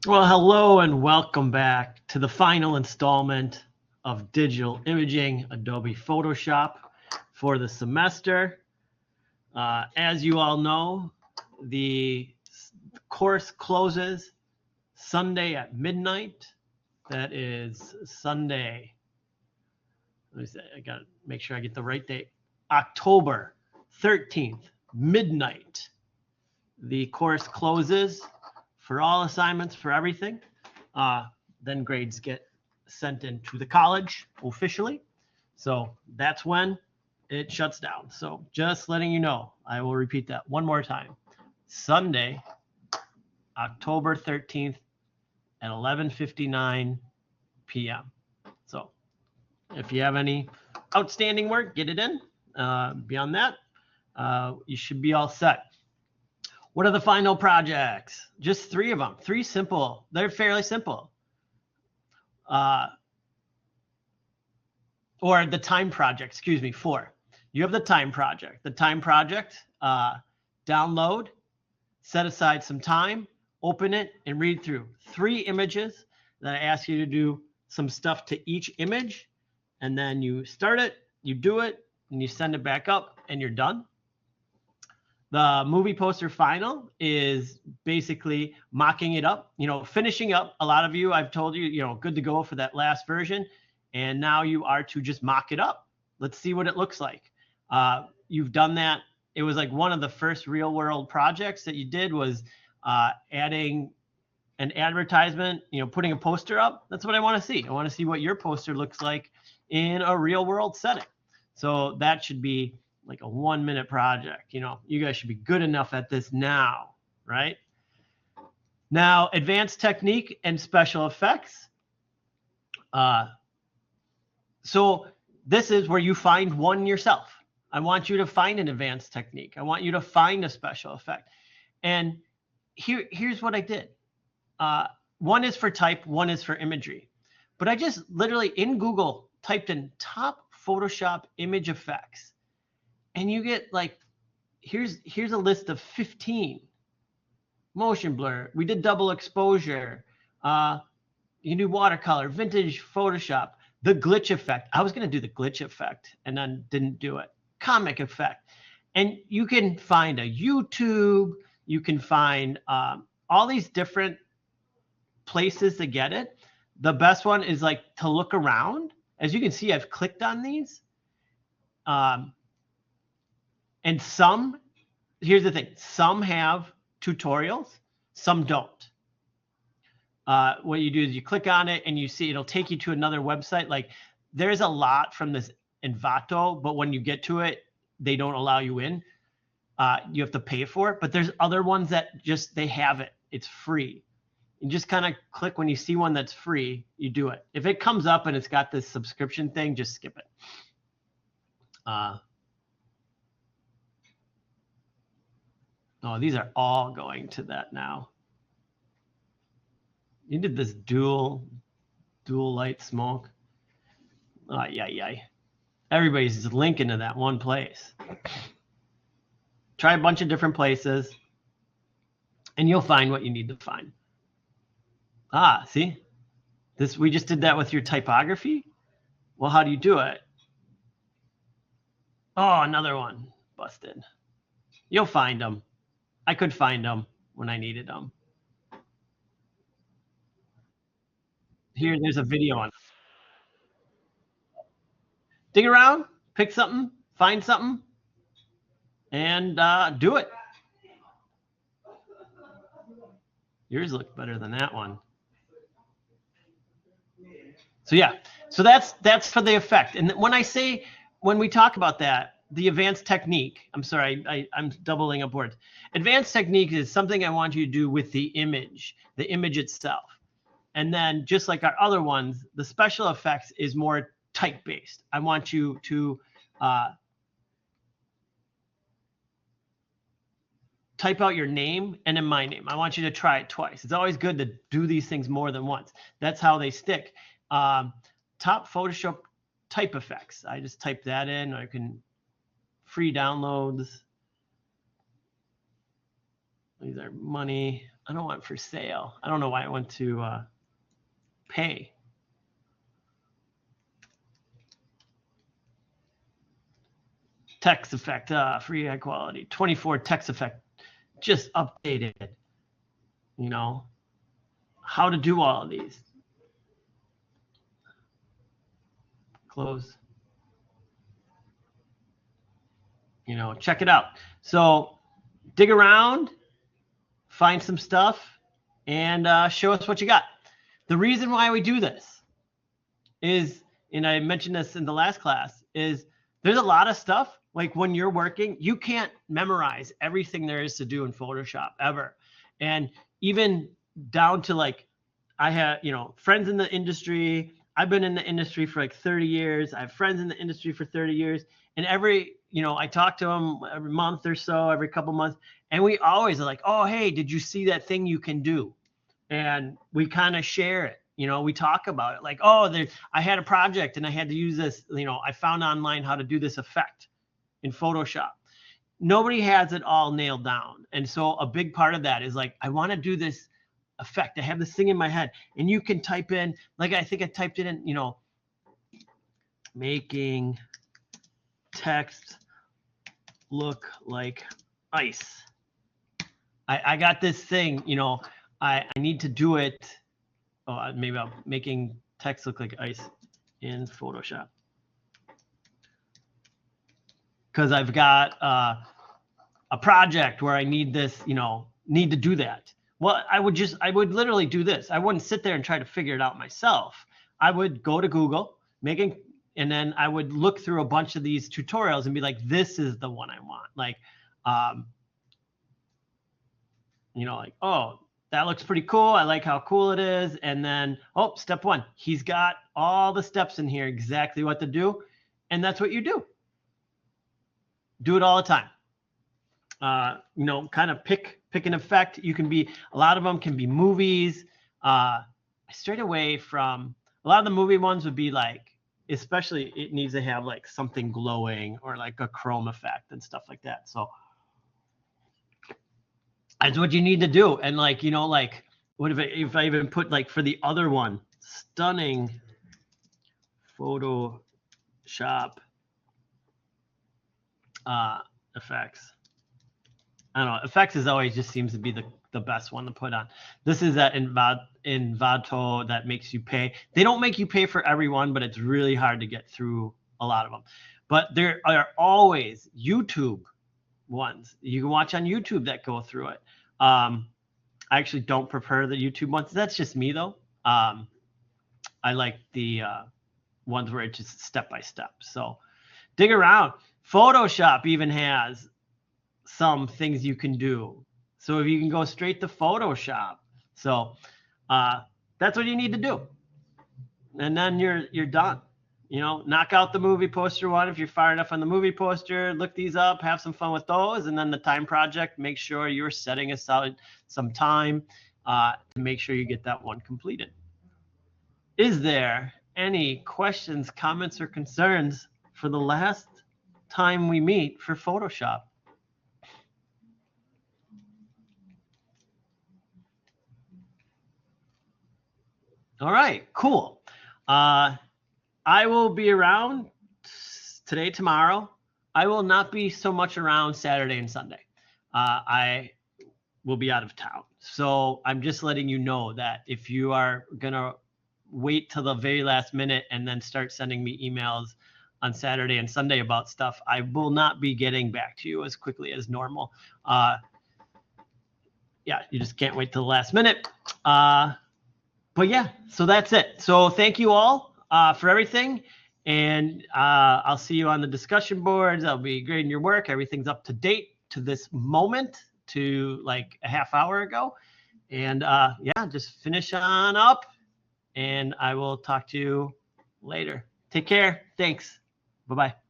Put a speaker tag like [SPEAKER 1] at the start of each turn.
[SPEAKER 1] Well, hello and welcome back to the final installment of digital imaging, Adobe Photoshop for the semester. As you all know, the course closes Sunday at midnight. That is Sunday. Let me see, I got to make sure I get the right date. October 13th, midnight. The course closes for all assignments, for everything. Then grades get sent into the college officially. So that's when it shuts down. So just letting you know, I will repeat that one more time. Sunday, October 13th at 11:59 p.m. So if you have any outstanding work, get it in. Beyond that, you should be all set. What are the final projects? Just 3 of them. 3 simple. They're fairly simple. Or the time project, excuse me, 4. You have the time project. The time project, download, set aside some time, open it, and read through 3 images. Then I ask you to do some stuff to each image, and then you start it, you do it, and you send it back up, and you're done. The movie poster final is basically mocking it up, finishing up. A lot of you, I've told you, good to go for that last version. And now you are to just mock it up. Let's see what it looks like. You've done that. It was like one of the first real world projects that you did was adding an advertisement, putting a poster up. That's what I want to see. I want to see what your poster looks like in a real world setting. So that should be like a 1-minute project. You guys should be good enough at this now, right? Now, advanced technique and special effects. So this is where you find one yourself. I want you to find an advanced technique. I want you to find a special effect. And here's what I did. One is for type, one is for imagery. But I just literally in Google typed in top Photoshop image effects. And you get like, here's a list of 15. Motion blur. We did double exposure. You can do watercolor, vintage Photoshop, the glitch effect. I was going to do the glitch effect and then didn't do it. Comic effect. And you can find a YouTube. You can find all these different places to get it. The best one is like to look around. As you can see, I've clicked on these. And here's the thing, some have tutorials, some don't. What you do is you click on it and you see it'll take you to another website. Like there's a lot from this Envato, but when you get to it, they don't allow you in. You have to pay for it, but there's other ones that just, they have it. It's free. You just kind of click when you see one that's free, you do it. If it comes up and it's got this subscription thing, just skip it. Oh, these are all going to that now. You did this dual light smoke. Oh, yeah. Everybody's just linking to that one place. Try a bunch of different places, and you'll find what you need to find. See? We just did that with your typography. Well, how do you do it? Oh, another one busted. You'll find them. I could find them when I needed them. Here, there's a video on. Dig around, pick something, find something, and do it. Yours looked better than that one. So yeah, so that's for the effect. And when we talk about that, the advanced technique, I'm sorry, I'm doubling up words. Advanced technique is something I want you to do with the image itself. And then just like our other ones, the special effects is more type-based. I want you to type out your name and then my name. I want you to try it twice. It's always good to do these things more than once. That's how they stick. Top Photoshop type effects. I just type that in. I can free downloads. These are money. I don't want for sale. I don't know why I went to pay. Text effect, free high quality, 24 text effect, just updated. You know, how to do all of these. Close. You know, check it out. So dig around, find some stuff, and show us what you got. The reason why we do this is, and I mentioned this in the last class, is there's a lot of stuff. Like when you're working, you can't memorize everything there is to do in Photoshop ever. And even down to like, I have, you know, friends in the industry. I've been in the industry for like 30 years. I have friends in the industry for 30 years. And every, you know, I talk to them every month or so, every couple months. And we always are like, oh, hey, did you see that thing you can do? And we kind of share it. You know, we talk about it like, oh, I had a project and I had to use this, you know, I found online how to do this effect in Photoshop. Nobody has it all nailed down. And so a big part of that is like, I want to do this effect. I have this thing in my head, and you can type in, like, I think I typed it in, you know, making text look like ice. I got this thing, you know, I need to do it. Oh, maybe I'm making text look like ice in Photoshop. Because I've got a project where I need this, you know, need to do that. Well, I would literally do this. I wouldn't sit there and try to figure it out myself. I would go to Google, and then I would look through a bunch of these tutorials and be like, this is the one I want. Like, you know, like, oh, that looks pretty cool. I like how cool it is. And then, oh, step one, he's got all the steps in here, exactly what to do. And that's what you do. Do it all the time. You know, kind of pick an effect. You can be, a lot of them can be movies. I strayed away from, a lot of the movie ones would be like, especially it needs to have like something glowing or like a chrome effect and stuff like that. So that's what you need to do. And like, you know, like what if I even put like for the other one, stunning Photoshop effects. I don't know. Effects is always just seems to be the best one to put on. This is that Envato that makes you pay. They don't make you pay for everyone, but it's really hard to get through a lot of them. But there are always YouTube ones you can watch on YouTube that go through it. I actually don't prefer the YouTube ones. That's just me though. I like the ones where it's just step by step. So dig around. Photoshop even has some things you can do. So if you can go straight to Photoshop. So that's what you need to do. And then you're done. You know, knock out the movie poster one. If you're far enough on the movie poster, look these up, have some fun with those. And then the time project, make sure you're setting aside some time to make sure you get that one completed. Is there any questions, comments, or concerns for the last time we meet for Photoshop? All right, cool. I will be around today, tomorrow. I will not be so much around Saturday and Sunday. I will be out of town. So I'm just letting you know that if you are going to wait till the very last minute and then start sending me emails on Saturday and Sunday about stuff, I will not be getting back to you as quickly as normal. Yeah, you just can't wait till the last minute. But yeah, so that's it. So thank you all for everything. And I'll see you on the discussion boards. I'll be grading your work. Everything's up to date to this moment, to like a half hour ago. And yeah, just finish on up. And I will talk to you later. Take care. Thanks. Bye-bye.